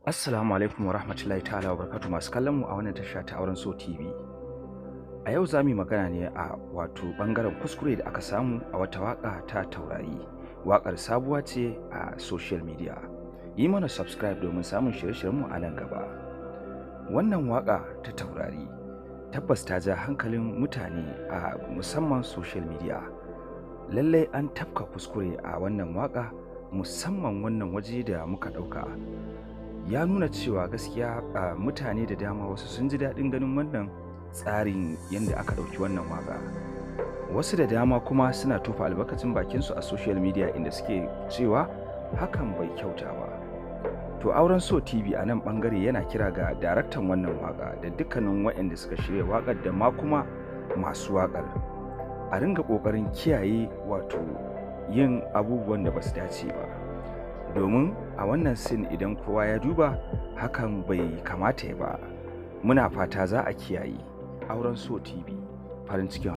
Assalamu alaikum wa rahmatullahi ta'ala wa barakatuh masu kallon mu a wannan tasha ta Auren So TV. A yau za mu yi magana ne a wato bangaren kuskure da aka samu a wata waka ta Taurari. Wakar sabuwa ce a social media. Yi mana subscribe domin samun shirye-shiryen mu a nan gaba. Wannan waka ta Taurari tabbas ta ja hankalin mutane a musamman social media. Lallai an tafka kuskure a wannan waka, musamman wannan waje da muka dauka. Ya nuna cewa gaskiya mutane da dama wasu sun ji daɗin ganin wannan tsarin yadda aka ɗauki wannan waka, wasu da dama kuma suna tofa albarkacin bakinsu a social media inda suke cewa hakan bai kyauta ba. To Auren So TV a nan ɓangare yana kira ga daraktan wannan waka da dukkanin waɗanda suka shirya wakar da ma kuma masu wakar a ringa ƙoƙarin kiyaye wato yin abubuwan da ba su dace ba, domin a wannan sin idan kowa ya duba hakan bai kamata ya ba. Muna fata za a kiyaye. Auren So TV, farin cikin